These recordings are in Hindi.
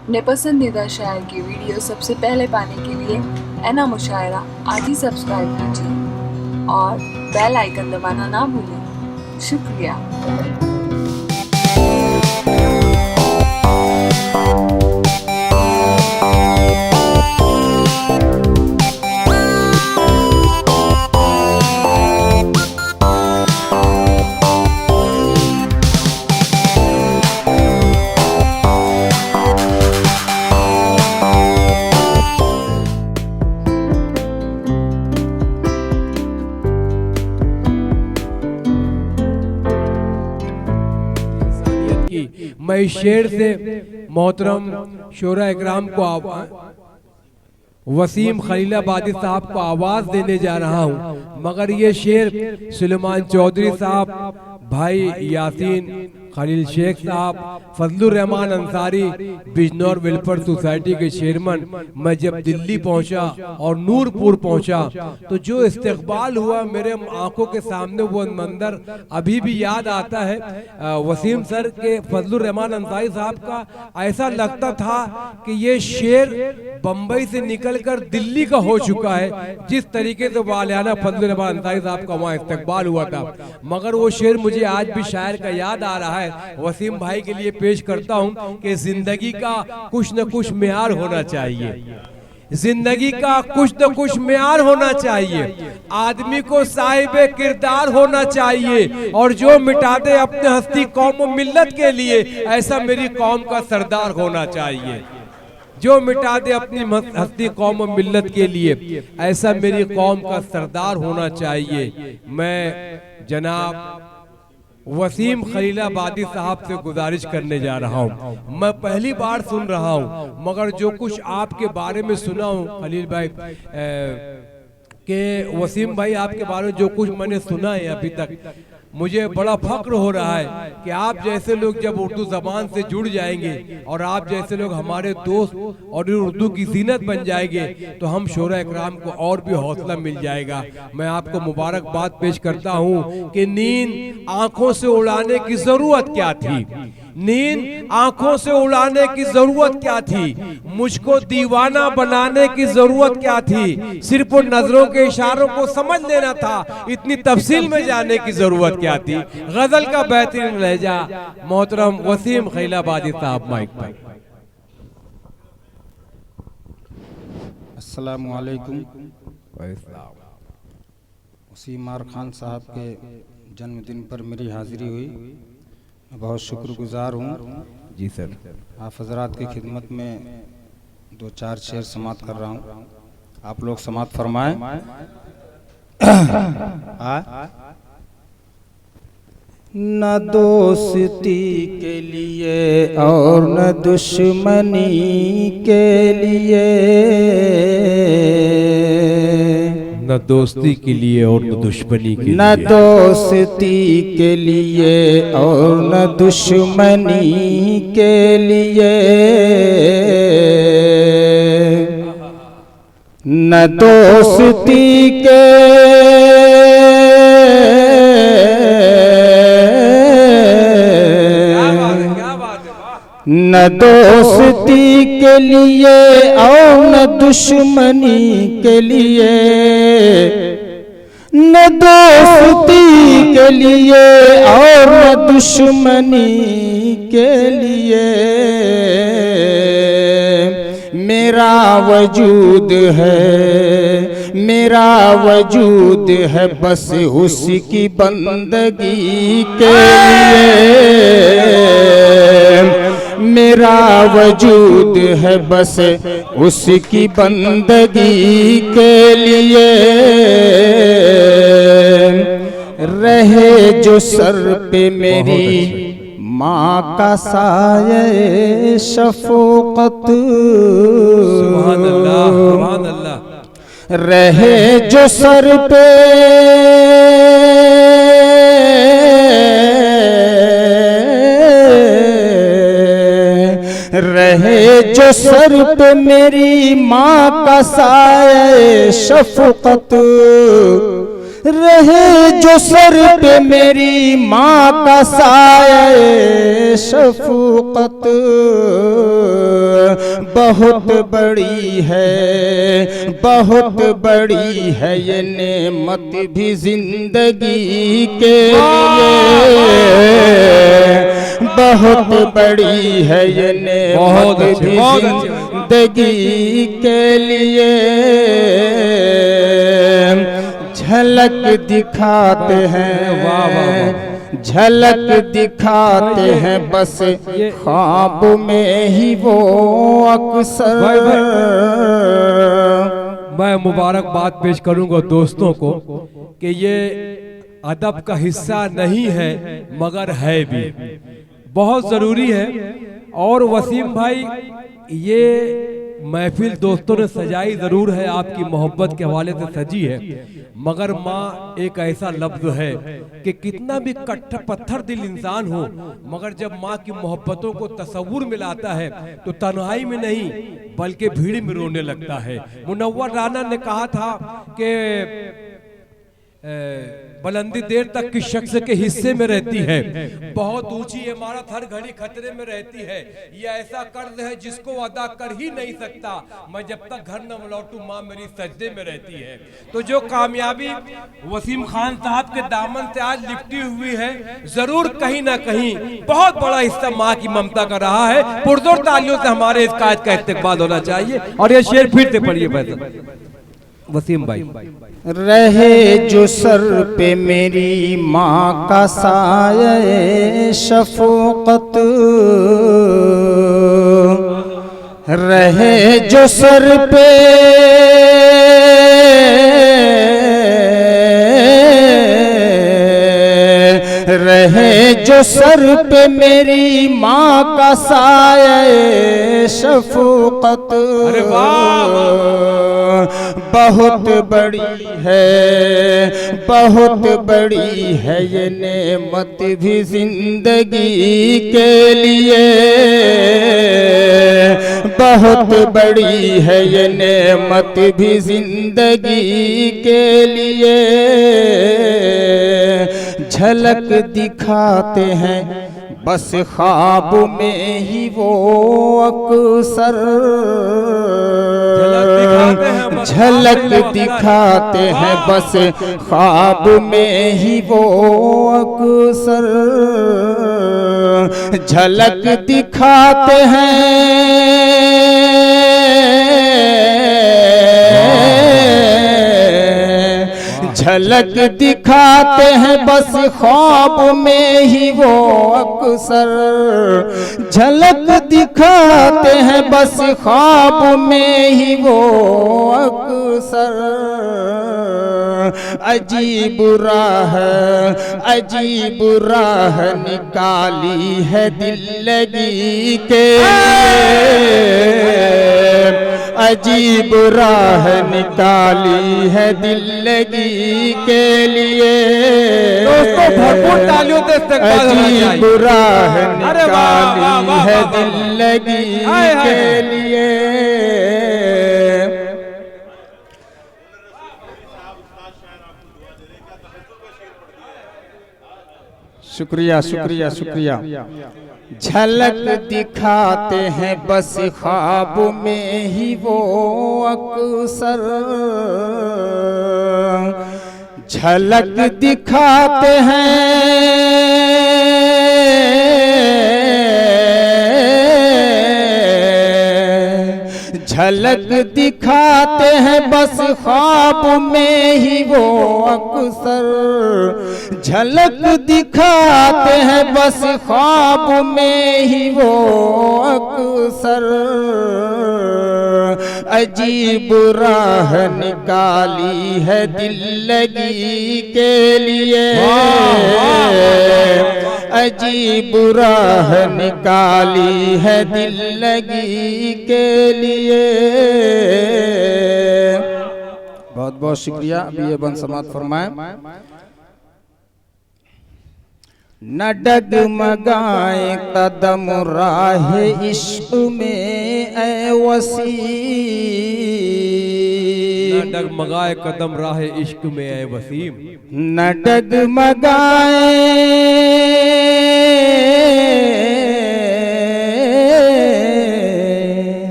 अपने पसंदीदा शायर की वीडियो सबसे पहले पाने के लिए एना मुशायरा आज ही सब्सक्राइब कीजिए और बेल आइकन दबाना ना भूलें। शुक्रिया। मैं इस शेर से मोहतरम शोरा इकराम को वसीम खलीलाबादी साहब को आवाज देने जा रहा हूं, मगर ये शेर सुलेमान चौधरी साहब, भाई यासीन खलील शेख साहब, फजलुर रहमान अंसारी बिजनौर वेलफेयर सोसाइटी के चेयरमैन, मैं जब दिल्ली पहुंचा और नूरपुर पहुंचा तो जो इस्तकबाल हुआ मेरे आंखों के सामने वो मंजर अभी भी याद आता है। वसीम सर के, फजलुर रहमान अंसारी साहब का ऐसा लगता था कि ये शेर बम्बई से निकलकर दिल्ली का हो चुका है, जिस तरीके से वालियाना फजलुर रहमान अंसारी साहब का वहाँ इस्तकबाल हुआ था। मगर वो शेर मुझे आज भी शायर का याद आ रहा है। वसीम भाई के लिए पेश करता हूं कि जिंदगी का कुछ न कुछ मेयार होना चाहिए, जिंदगी का कुछ न कुछ मेयार होना चाहिए, आदमी को साहिबे किरदार होना चाहिए, और जो मिटा दे अपने हस्ती कौम और मिल्लत के लिए ऐसा मेरी कौम का सरदार होना चाहिए। जो मिटा दे अपनी हस्ती कौम और मिल्लत के लिए ऐसा मेरी कौम का सरदार होना चाहिए। मैं जनाब वसीम खलीलाबादी साहब से गुजारिश करने जा रहा हूं। मैं पहली बार सुन रहा हूं, मगर जो कुछ आपके बारे में सुना हूं खलील भाई के, वसीम भाई आपके बारे में जो कुछ मैंने सुना है अभी तक, मुझे बड़ा फक्र हो रहा है कि आप जैसे लोग जब उर्दू जबान से जुड़ जाएंगे और आप जैसे लोग हमारे दोस्त और उर्दू की जीनत बन जाएंगे तो हम शोरा इकराम को और भी हौसला मिल जाएगा। मैं आपको मुबारकबाद पेश करता हूं कि नींद आंखों से उड़ाने की जरूरत क्या थी, नींद आंखों से उड़ाने की जरूरत क्या थी, मुझको दीवाना बनाने की जरूरत क्या थी, सिर्फ उन नजरों के इशारों को समझ लेना था, इतनी तफसील में जाने की जरूरत क्या थी। गजल का बेहतरीन लहजा मोहतरम वसीम खलीलाबादी साहब, माइक पर। अस्सलामु अलैकुम। वसीम आर खान साहब के जन्मदिन पर मेरी हाजिरी हुई, मैं बहुत शुक्रगुजार हूँ। जी सर, आप हजरात की खिदमत में दो चार शेर समात कर रहा हूँ, आप लोग समात फरमाएं। न दोस्ती के लिए और न दुश्मनी के लिए, न दोस्ती के लिए और न दुश्मनी के लिए, न दोस्ती के लिए और न दुश्मनी के लिए, न दोस्ती के न दोस्ती के लिए और न दुश्मनी के लिए, न दोस्ती के लिए और न दुश्मनी के लिए, मेरा वजूद है, मेरा वजूद है बस उसकी बंदगी के लिए, मेरा वजूद है बस उसकी बंदगी के लिए, रहे जो सर पे मेरी माँ का साये शफक़त, सुभान अल्लाह, सुभान अल्लाह, रहे जो सर पे रहे जो सर पे मेरी माँ का साये शफक़त, रहे जो सर पे मेरी माँ का साये शफक़त, बहुत बड़ी है, बहुत बड़ी है ये नेमत भी जिंदगी के लिए। बहुत बड़ी है ये नेमत भी जिंदगी के लिए। झलक दिखाते हैं, वाह वाह, झलक दिखाते हैं बस ख्वाब में ही वो अक्सर। मैं मुबारकबाद पेश करूंगा दोस्तों को कि ये अदब का हिस्सा नहीं है मगर है भी, बहुत ज़रूरी है। और वसीम भाई, ये महफिल दोस्तों ने सजाई ज़रूर है, आपकी मोहब्बत के हवाले से सजी है, मगर माँ एक ऐसा लफ्ज़ है कि कितना भी कट्ठा पत्थर दिल इंसान हो, मगर जब माँ की मोहब्बतों को तसव्वुर में लाता है तो तन्हाई में नहीं बल्कि भीड़ में रोने लगता है। मुनव्वर राना ने कहा था कि बुलंदी देर तक किस शख्स के हिस्से में रहती है, बहुत ऊंची इमारत हर घड़ी खतरे में रहती है, ये ऐसा कर्ज है जिसको अदा कर ही नहीं सकता, मैं जब तक घर न लौटूं माँ मेरी सजदे में रहती है। तो जो कामयाबी वसीम खान साहब के दामन से आज लिपटी हुई है, जरूर कहीं ना कहीं बहुत बड़ा हिस्सा माँ की ममता का रहा है। पुरजोर तालियों से हमारे इस काज का इस्तेकबाल होना चाहिए। और ये शेर फिर से पढ़िए वसीम भाई। रहे जो सर पे मेरी माँ का साये शफकत, रहे जो सर पे रहे जो सर पे मेरी माँ का साये शफकत। बहुत बड़ी है, बहुत बड़ी है ये नेमत भी जिंदगी के लिए। बहुत बड़ी है ये नेमत भी जिंदगी के लिए। झलक दिखाते हैं बस ख्वाब में ही वो अक्सर। झलक दिखाते हैं बस ख्वाब में ही वो अक्सर। झलक दिखाते हैं, झलक दिखाते हैं बस ख्वाब में ही वो अक्सर। झलक दिखाते हैं बस ख्वाब में ही वो अक्सर। अजीब राह, अजीब राह निकाली है दिल लगी के। अजीब राह निकाली है दिल लगी के लिए। दोस्तों भरपूर तालियों से इस्तेकबाल होना चाहिए। अजीब राह निकाली है दिल लगी के लिए। शुक्रिया शुक्रिया शुक्रिया। झलक दिखाते हैं बस ख्वाब में ही वो अक्सर। झलक दिखाते हैं, झलक दिखाते हैं बस ख्वाब में ही वो अक्सर। झलक दिखाते हैं बस ख्वाब में ही वो अक्सर। अजीब राह निकाली है दिल लगी के लिए। अजीब राह निकाली है दिल लगी के लिए। बहुत बहुत शुक्रिया। अभी ये बंद समाप्त फरमाएं। न डगमगाए कदम राह इश्क में ऐ वसी। न डगमगाए कदम राह इश्क में ऐ वसीम। न डगमगाए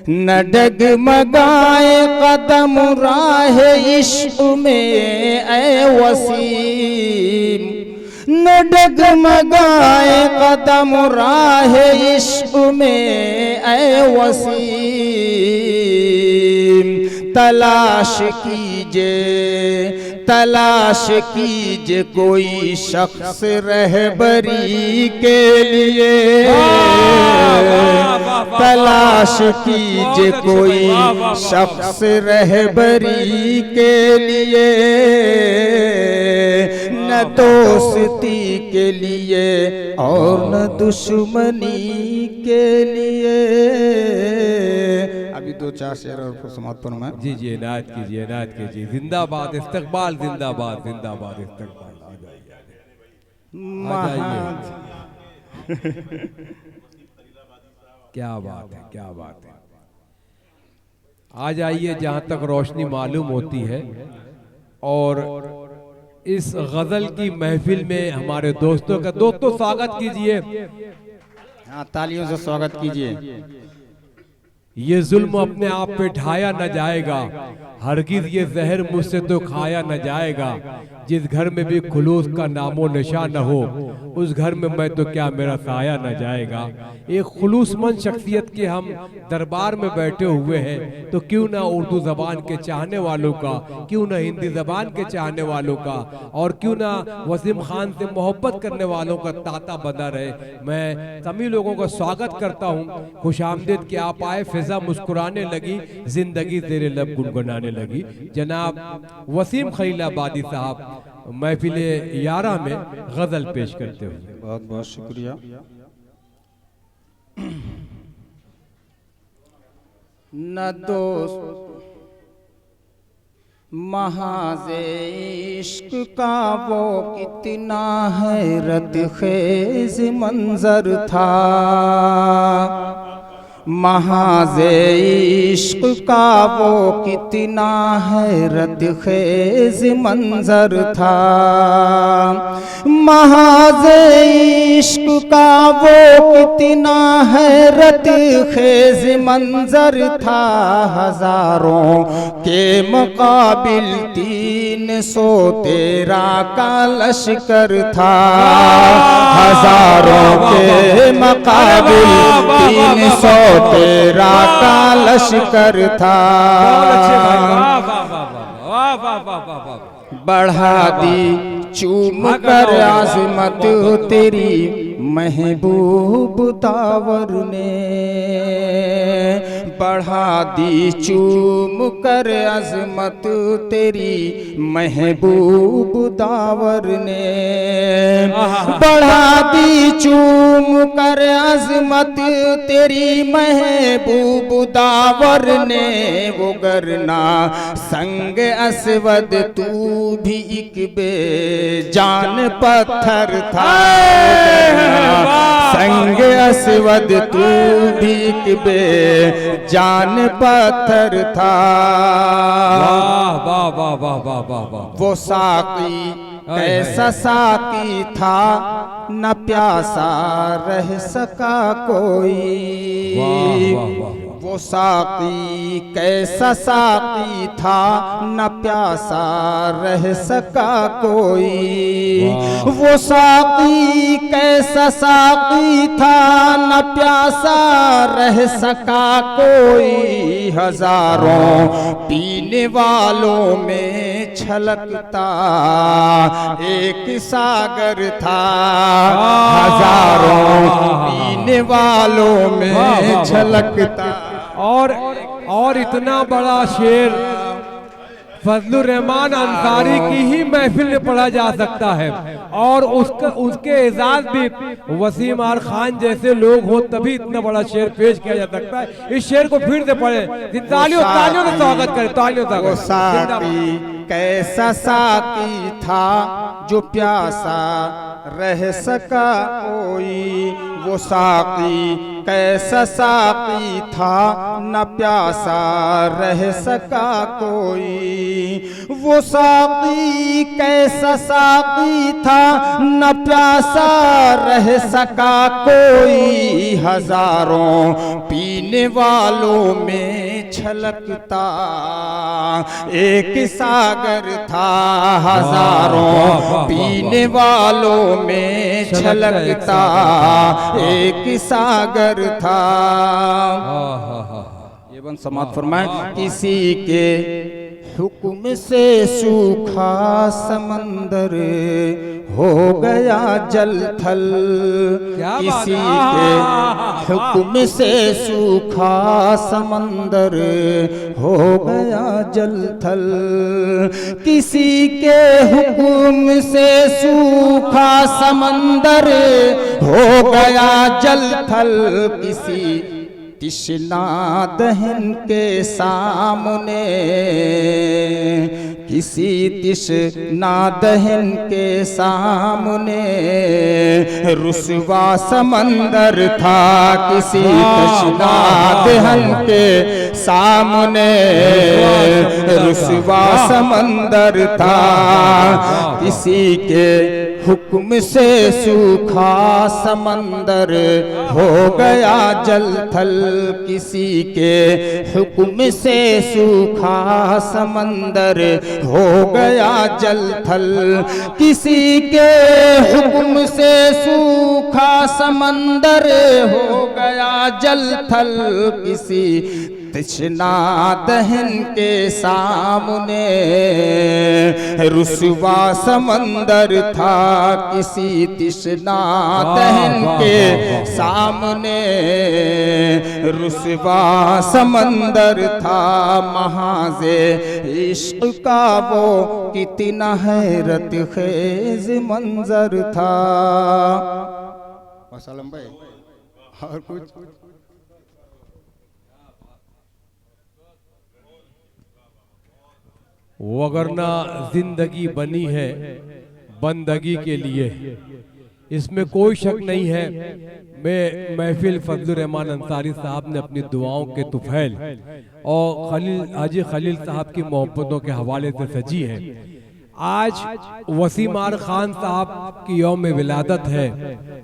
न डगमगाए कदम राह इश्क में ऐ वसीम, न डगमगाए कदम राह इश्क में ऐ वसीम। तलाश कीजिए कोई शख्स रहबरी के लिए, तलाश कीजिए कोई शख्स रहबरी के लिए, न दोस्ती के लिए और न दुश्मनी के लिए। अभी 2-4 शेर और समाप्त फरमाएं। जी जी, इनायत कीजिए, इनायत कीजिए। जिंदाबाद इस्तकबाल, जिंदाबाद जिंदाबाद इस्तकबाल। आ जाइए। क्या बात है, क्या बात है। आ जाइए जहाँ तक रोशनी मालूम होती है। और इस गजल की महफिल में हमारे दोस्तों का स्वागत कीजिए। हाँ, तालियों से स्वागत कीजिए। ये जुल्म अपने आप पे ढाया न जाएगा, हरगिज ये जहर मुझसे तो खाया न जाएगा। जिस घर में भी खुलूस का नामो निशा न हो, उस घर में मैं तो क्या मेरा साया न जाएगा। एक खुलूसमंद शख्सियत के हम दरबार में बैठे हुए हैं, तो क्यों ना उर्दू जबान के चाहने वालों का, क्यों ना हिंदी जबान के चाहने वालों का, और क्यों ना वसीम खान से मोहब्बत करने वालों का तांता बंधा रहे। मैं सभी लोगों का स्वागत करता हूँ। खुशामदीद कि आप आए, फिजा मुस्कुराने लगी, जिंदगी तेरे लब गुनगुनाने लगी। जनाब वसीम खलीलाबादी साहब महफिल यारा में गजल पेश करते हुए। बहुत बहुत शुक्रिया। न दोस्त महाज़े इश्क का वो कितना हैरत खेज मंजर था, महाज़े इश्क का वो कितना हैरत खेज मंजर था, महाज़े इश्क का वो कितना हैरत खेज मंजर था। हजारों के मुकाबिल 313 का लश्कर था, हजारों के मुकाबिल 313 का लश्कर था। बढ़ा दी चूम कर आज़मत तेरी महबूब दावर ने, बढ़ा दी चूम कर अज़मत तेरी महबूब दावर ने, बढ़ा दी चूम कर अज़मत तेरी महबूब दावर ने। वो गरना संग असवद तू भी एक बेजान पत्थर था, संग असवद तू भी एक बेजान पत्थर था। वाह वाह वाह वाह वाह वाह। वो साकी कैसा साकी था, न प्यासा रह सका कोई। वाह वाह वाह। वो साकी कैसा साकी था, न प्यासा रह सका कोई। वो साकी कैसा साकी था, न प्यासा रह सका कोई। हजारों पीने वालों में छलकता एक सागर था, हजारों पीने वालों में छलकता। और इतना बड़ा शेर फजलुर रहमान अंसारी की ही महफिल में पढ़ा जा सकता है, और उसके एजाज भी वसीम आर खान जैसे लोग हो तभी इतना बड़ा शेर पेश किया जा सकता है। इस शेर को फिर से पढ़े, तालियों से स्वागत करें, तालियों से। साकी कैसा साकी था, जो प्यासा रह सका कोई। वो साकी कैसा साकी था, न प्यासा रह सका कोई। वो साकी कैसा साकी था, न प्यासा रह सका कोई। हजारों पीने वालों में छलकता एक सागर था हजारों, पीने वालों में छलकता एक सागर था। ये बंद समाप्त फरमाए। किसी के हुक्म से सूखा समंदर हो गया जल थल, किसी के हुक्म से सूखा समंदर हो गया जल थल, किसी के हुक्म से सूखा समंदर हो गया जल थल, किसी तिश्ना दहन के सामने, किसी तिश्ना दहन के सामने रुसवा समंदर था, किसी तिश्ना दहन के सामने रुसवा समंदर था, किसी के हुक्म से सूखा समंदर हो गया जल थल, किसी के हुक्म से सूखा समंदर हो गया जल थल, किसी के हुक्म से सूखा समंदर हो गया जल थल, किसी तिश्ना दहन के सामने रुसवा समंदर था, किसी तिश्ना दहन के सामने रुसवा समंदर था। महाज़े इश्क का वो कितना हैरत खेज मंजर था। वसलम भाई और कुछ वगरना जिंदगी बनी है बंदगी के लिए, इसमें कोई शक नहीं है। मैं महफिल फजलुर रहमान अंसारी साहब ने अपनी दुआओं के तुफैल और हाजी खलील साहब की मोहब्बतों के हवाले से सजी है। आज वसीमार खान साहब की यौम विलादत है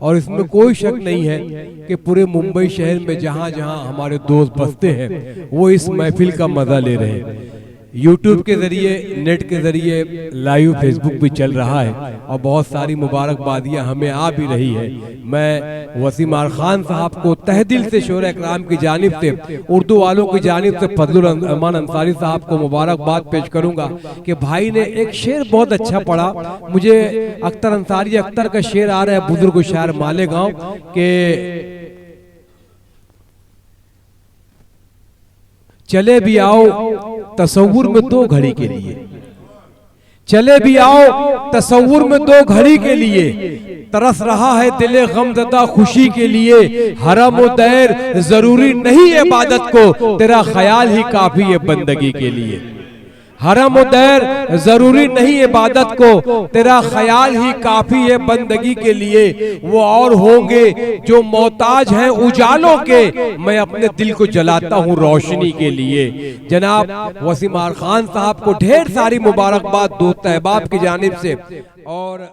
और इसमें कोई शक नहीं है कि पूरे मुंबई शहर में जहाँ जहाँ हमारे दोस्त बसते हैं वो इस महफिल का मजा ले रहे हैं। यूट्यूब के जरिए, नेट के जरिए लाइव फेसबुक भी चल रहा है और बहुत सारी मुबारकबादियां हमें आ भी रही है। मैं वसीमार खान साहब को तहे दिल से शोर इकराम की जानिब से, उर्दू वालों की जानिब से फजलुर रहमान अंसारी साहब को मुबारकबाद पेश करूंगा कि भाई ने एक शेर बहुत अच्छा पढ़ा। मुझे अख्तर अंसारी अख्तर का शेर आ रहा है, बुजुर्ग शायर मालेगांव के, चले भी आओ तसव्वुर में दो घड़ी के लिए, चले भी आओ तसव्वुर में दो घड़ी के लिए, तरस रहा है दिले गमज़दा खुशी के लिए, हरम व दैर जरूरी नहीं इबादत को, तेरा ख्याल ही काफी है बंदगी के लिए। हरम व दैर जरूरी नहीं इबादत को, तेरा ख्याल ही काफी है बंदगी के लिए। वो और होंगे जो मोहताज हैं उजालों के, मैं अपने दिल को जलाता हूँ रोशनी के लिए। जनाब वसीमार खान साहब को ढेर सारी मुबारकबाद दोस्त अहबाब की जानिब से। और